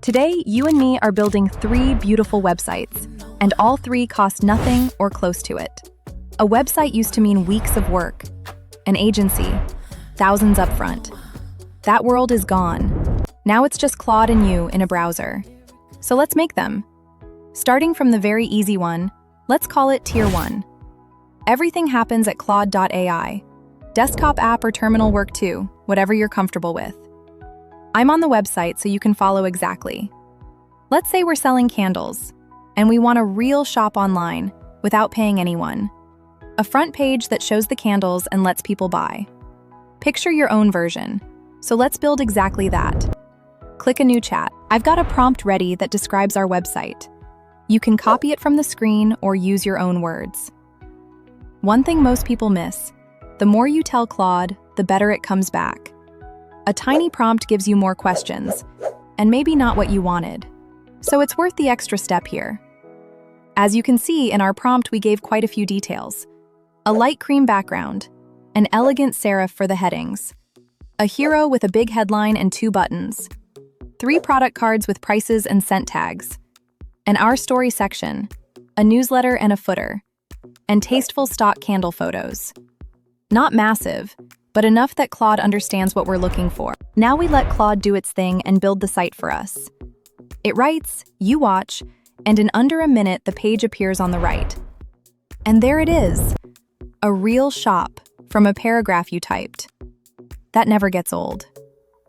Today, you and me are building 3 beautiful websites, and all 3 cost nothing or close to it. A website used to mean weeks of work, an agency, thousands upfront. That world is gone. Now it's just Claude and you in a browser. So let's make them. Starting from the very easy one, let's call it Tier 1. Everything happens at Claude.ai. Desktop app or terminal work too, whatever you're comfortable with. I'm on the website so you can follow exactly. Let's say we're selling candles, and we want a real shop online without paying anyone. A front page that shows the candles and lets people buy. Picture your own version, so let's build exactly that. Click a new chat. I've got a prompt ready that describes our website. You can copy it from the screen or use your own words. One thing most people miss: the more you tell Claude, the better it comes back. A tiny prompt gives you more questions, and maybe not what you wanted. So it's worth the extra step here. As you can see, in our prompt we gave quite a few details. A light cream background, an elegant serif for the headings, a hero with a big headline and 2 buttons, 3 product cards with prices and scent tags, an Our Story section, a newsletter and a footer, and tasteful stock candle photos. Not massive, but enough that Claude understands what we're looking for. Now we let Claude do its thing and build the site for us. It writes, you watch, and in under a minute the page appears on the right. And there it is, a real shop from a paragraph you typed. That never gets old.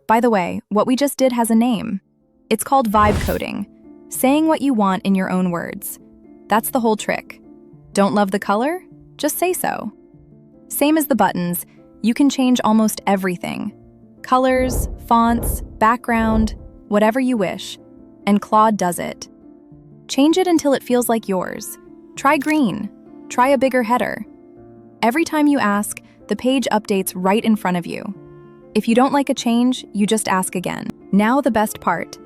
By the way, what we just did has a name. It's called vibe coding, saying what you want in your own words. That's the whole trick. Don't love the color? Just say so. Same as the buttons, you can change almost everything. Colors, fonts, background, whatever you wish, and Claude does it. Change it until it feels like yours. Try green, try a bigger header. Every time you ask, the page updates right in front of you. If you don't like a change, you just ask again. Now the best part.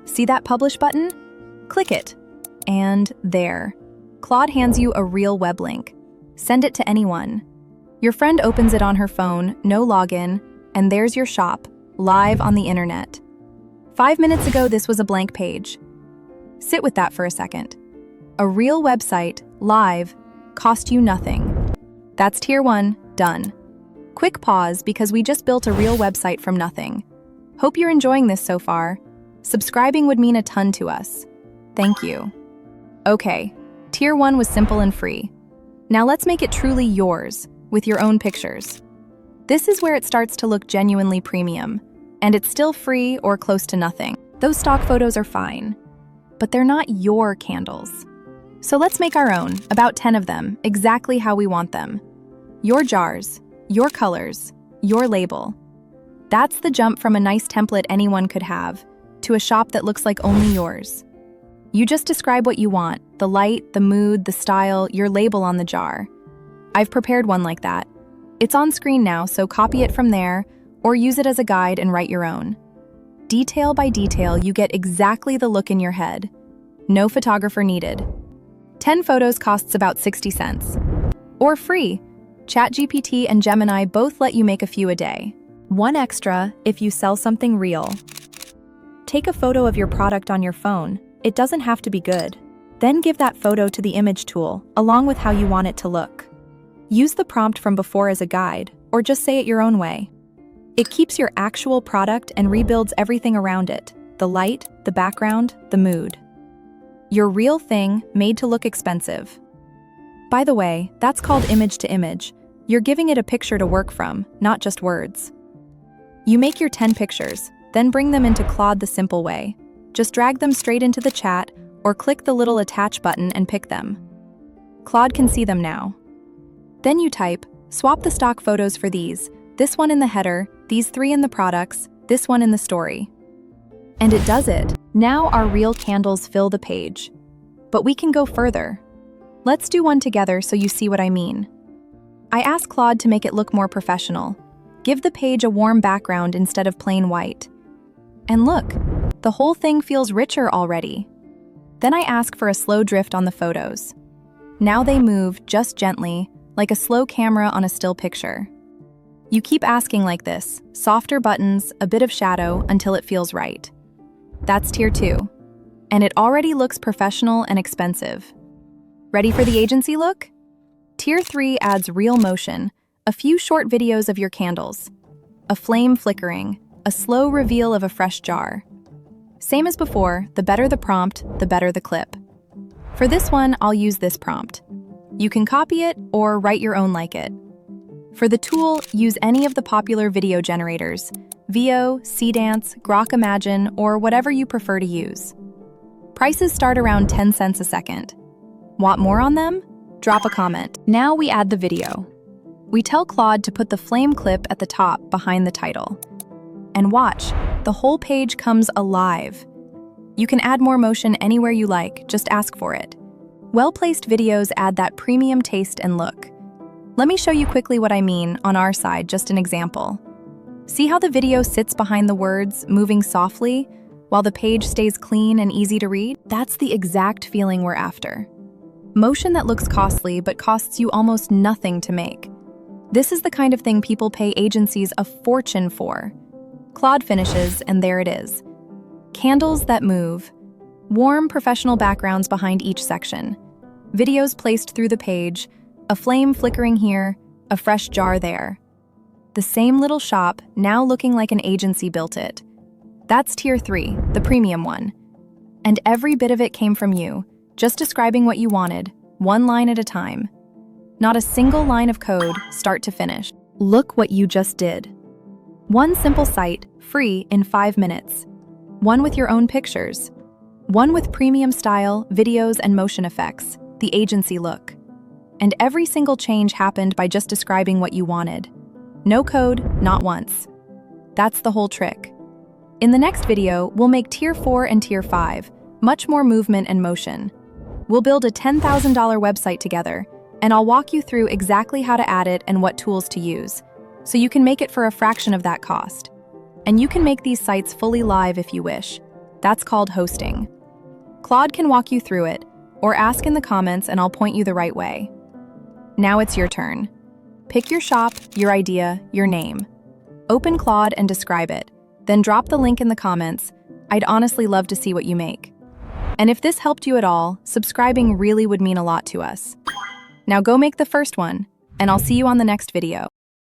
See that publish button? Click it. And there. Claude hands you a real web link. Send it to anyone. Your friend opens it on her phone, no login, and there's your shop, live on the internet. 5 minutes ago, this was a blank page. Sit with that for a second. A real website, live, cost you nothing. That's Tier 1, done. Quick pause because we just built a real website from nothing. Hope you're enjoying this so far. Subscribing would mean a ton to us. Thank you. Okay, Tier 1 was simple and free. Now let's make it truly yours, with your own pictures. This is where it starts to look genuinely premium, and it's still free or close to nothing. Those stock photos are fine, but they're not your candles. So let's make our own, about 10 of them, exactly how we want them. Your jars, your colors, your label. That's the jump from a nice template anyone could have to a shop that looks like only yours. You just describe what you want, the light, the mood, the style, your label on the jar. I've prepared one like that. It's on screen now, so copy it from there or use it as a guide and write your own. Detail by detail, you get exactly the look in your head. No photographer needed. 10 photos costs about 60 cents. Or free. ChatGPT and Gemini both let you make a few a day. One extra if you sell something real. Take a photo of your product on your phone. It doesn't have to be good. Then give that photo to the image tool, along with how you want it to look. Use the prompt from before as a guide, or just say it your own way. It keeps your actual product and rebuilds everything around it: the light, the background, the mood. Your real thing made to look expensive. By the way, that's called image to image. You're giving it a picture to work from, not just words. You make your 10 pictures, then bring them into Claude the simple way. Just drag them straight into the chat, or click the little attach button and pick them. Claude can see them now. Then you type, swap the stock photos for these, this one in the header, these 3 in the products, this one in the story. And it does it. Now our real candles fill the page. But we can go further. Let's do one together so you see what I mean. I asked Claude to make it look more professional. Give the page a warm background instead of plain white. And look, the whole thing feels richer already. Then I ask for a slow drift on the photos. Now they move, just gently, like a slow camera on a still picture. You keep asking like this, softer buttons, a bit of shadow, until it feels right. That's tier 2. And it already looks professional and expensive. Ready for the agency look? Tier 3 adds real motion, a few short videos of your candles, a flame flickering, a slow reveal of a fresh jar. Same as before, the better the prompt, the better the clip. For this one, I'll use this prompt. You can copy it or write your own like it. For the tool, use any of the popular video generators, Veo, Cdance, Grok Imagine, or whatever you prefer to use. Prices start around 10 cents a second. Want more on them? Drop a comment. Now we add the video. We tell Claude to put the flame clip at the top behind the title. And watch, the whole page comes alive. You can add more motion anywhere you like, just ask for it. Well-placed videos add that premium taste and look. Let me show you quickly what I mean on our side, just an example. See how the video sits behind the words, moving softly, while the page stays clean and easy to read? That's the exact feeling we're after. Motion that looks costly but costs you almost nothing to make. This is the kind of thing people pay agencies a fortune for. Claude finishes, and there it is. Candles that move. Warm, professional backgrounds behind each section. Videos placed through the page, a flame flickering here, a fresh jar there. The same little shop, now looking like an agency built it. That's tier 3, the premium one. And every bit of it came from you, just describing what you wanted, one line at a time. Not a single line of code, start to finish. Look what you just did. One simple site, free in 5 minutes. One with your own pictures. One with premium style, videos, and motion effects, the agency look. And every single change happened by just describing what you wanted. No code, not once. That's the whole trick. In the next video, we'll make tier 4 and tier 5, much more movement and motion. We'll build a $10,000 website together, and I'll walk you through exactly how to add it and what tools to use, so you can make it for a fraction of that cost. And you can make these sites fully live if you wish. That's called hosting. Claude can walk you through it, or ask in the comments and I'll point you the right way. Now it's your turn. Pick your shop, your idea, your name. Open Claude and describe it, then drop the link in the comments. I'd honestly love to see what you make. And if this helped you at all, subscribing really would mean a lot to us. Now go make the first one, and I'll see you on the next video.